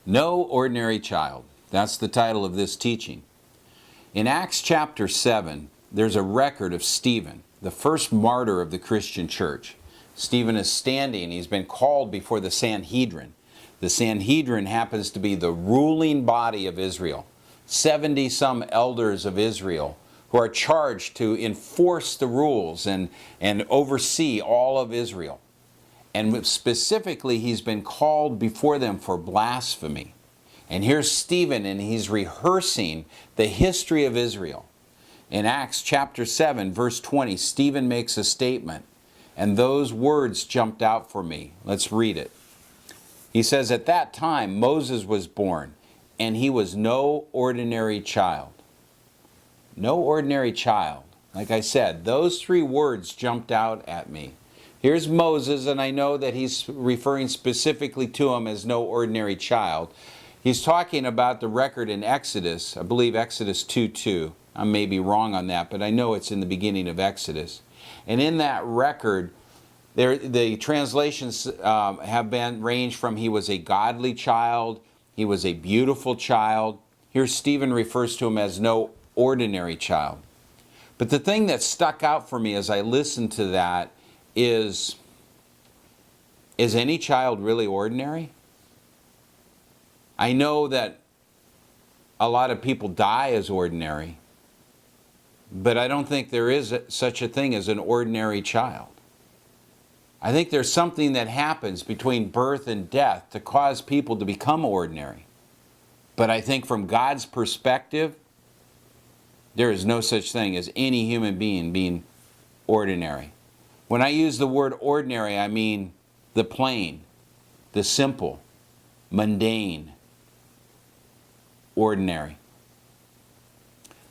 No ordinary child. That's the title of this teaching. In Acts chapter 7, there's a record of Stephen, the first martyr of the Christian church. Stephen is standing. He's been called before the Sanhedrin. The Sanhedrin happens to be the ruling body of Israel. 70-some elders of Israel who are charged to enforce the rules and oversee all of Israel. And specifically, he's been called before them for blasphemy. And here's Stephen, and he's rehearsing the history of Israel. In Acts chapter 7, verse 20, Stephen makes a statement, and those words jumped out for me. Let's read it. He says, "At that time Moses was born, and he was no ordinary child." No ordinary child. Like I said, those three words jumped out at me. Here's Moses, and I know that he's referring specifically to him as no ordinary child. He's talking about the record in Exodus, I believe Exodus 2:2. I may be wrong on that, but I know it's in the beginning of Exodus. And in that record, the translations have been ranged from he was a godly child, he was a beautiful child. Here Stephen refers to him as no ordinary child. But the thing that stuck out for me as I listened to that is any child really ordinary? I know that a lot of people die as ordinary, but I don't think there is such a thing as an ordinary child. I think there's something that happens between birth and death to cause people to become ordinary. But I think from God's perspective, there is no such thing as any human being ordinary. When I use the word ordinary, I mean the plain, the simple, mundane, ordinary.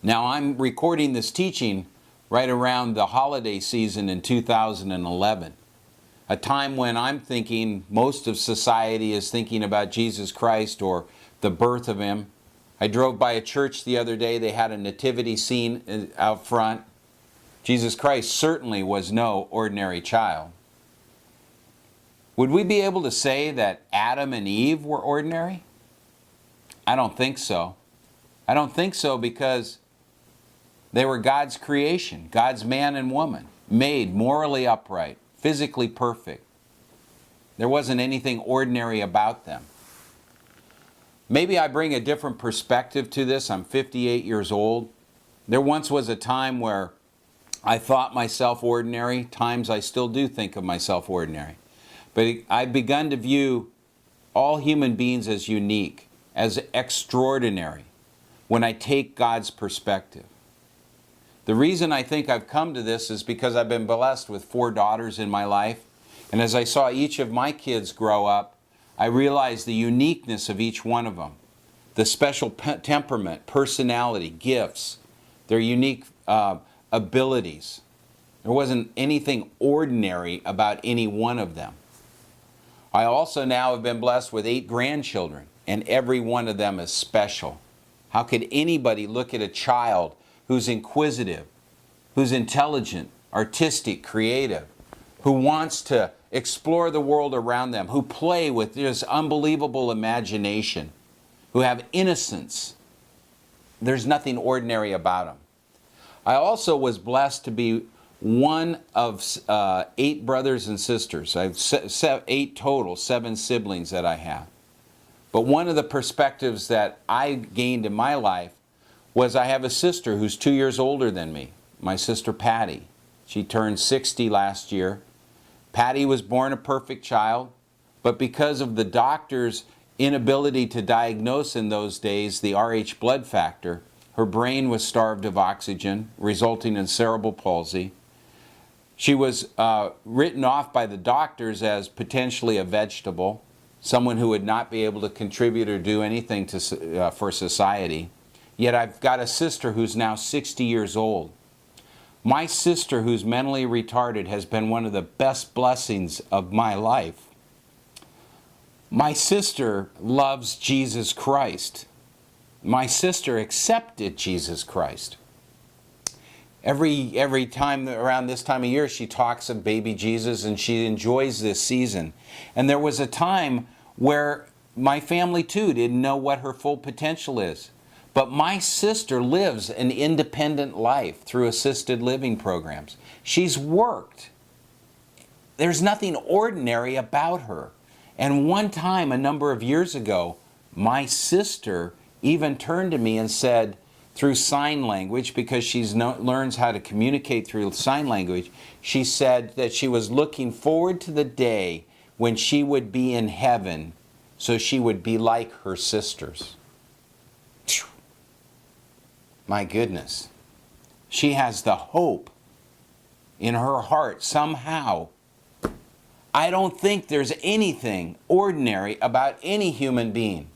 Now, I'm recording this teaching right around the holiday season in 2011, a time when I'm thinking most of society is thinking about Jesus Christ or the birth of Him. I drove by a church the other day. They had a nativity scene out front. Jesus Christ certainly was no ordinary child. Would we be able to say that Adam and Eve were ordinary? I don't think so. I don't think so because they were God's creation, God's man and woman, made morally upright, physically perfect. There wasn't anything ordinary about them. Maybe I bring a different perspective to this. I'm 58 years old. There once was a time where I thought myself ordinary. Times I still do think of myself ordinary. But I've begun to view all human beings as unique, as extraordinary, when I take God's perspective. The reason I think I've come to this is because I've been blessed with 4 daughters in my life. And as I saw each of my kids grow up, I realized the uniqueness of each one of them. The special temperament, personality, gifts, their unique abilities. There wasn't anything ordinary about any one of them. I also now have been blessed with 8 grandchildren, and every one of them is special. How could anybody look at a child who's inquisitive, who's intelligent, artistic, creative, who wants to explore the world around them, who play with this unbelievable imagination, who have innocence? There's nothing ordinary about them. I also was blessed to be one of 8 brothers and sisters. I have 8 total, 7 siblings that I have. But one of the perspectives that I gained in my life was I have a sister who's 2 years older than me, my sister Patty. She turned 60 last year. Patty was born a perfect child, but because of the doctor's inability to diagnose in those days the Rh blood factor, her brain was starved of oxygen, resulting in cerebral palsy. She was written off by the doctors as potentially a vegetable, someone who would not be able to contribute or do anything for society. Yet I've got a sister who's now 60 years old. My sister, who's mentally retarded, has been one of the best blessings of my life. My sister loves Jesus Christ. My sister accepted Jesus Christ. Every time around this time of year, she talks of baby Jesus and she enjoys this season. And there was a time where my family too didn't know what her full potential is. But my sister lives an independent life through assisted living programs. She's worked. There's nothing ordinary about her. And one time, a number of years ago, my sister even turned to me and said, through sign language, because she learns how to communicate through sign language, she said that she was looking forward to the day when she would be in heaven, so she would be like her sisters. My goodness. She has the hope in her heart somehow. I don't think there's anything ordinary about any human being.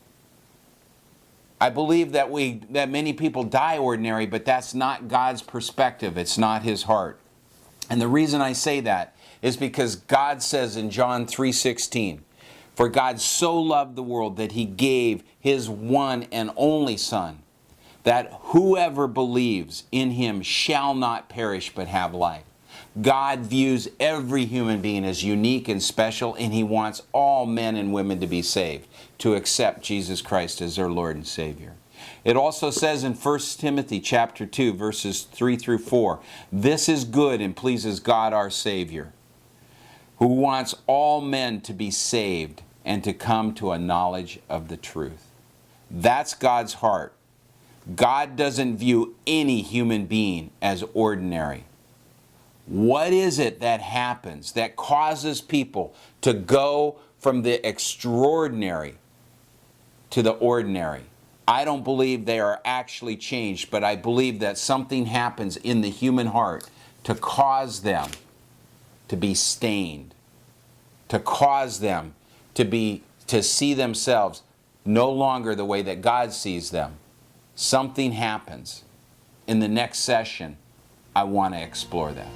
I believe that many people die ordinary, but that's not God's perspective. It's not His heart. And the reason I say that is because God says in John 3:16, "For God so loved the world that He gave His one and only Son, that whoever believes in Him shall not perish but have life." God views every human being as unique and special, and He wants all men and women to be saved, to accept Jesus Christ as their Lord and Savior. It also says in 1 Timothy chapter 2, verses 3 through 4, "This is good and pleases God our Savior, who wants all men to be saved and to come to a knowledge of the truth." That's God's heart. God doesn't view any human being as ordinary. What is it that happens that causes people to go from the extraordinary to the ordinary? I don't believe they are actually changed, but I believe that something happens in the human heart to cause them to be stained, to cause them to see themselves no longer the way that God sees them. Something happens. In the next session, I want to explore that.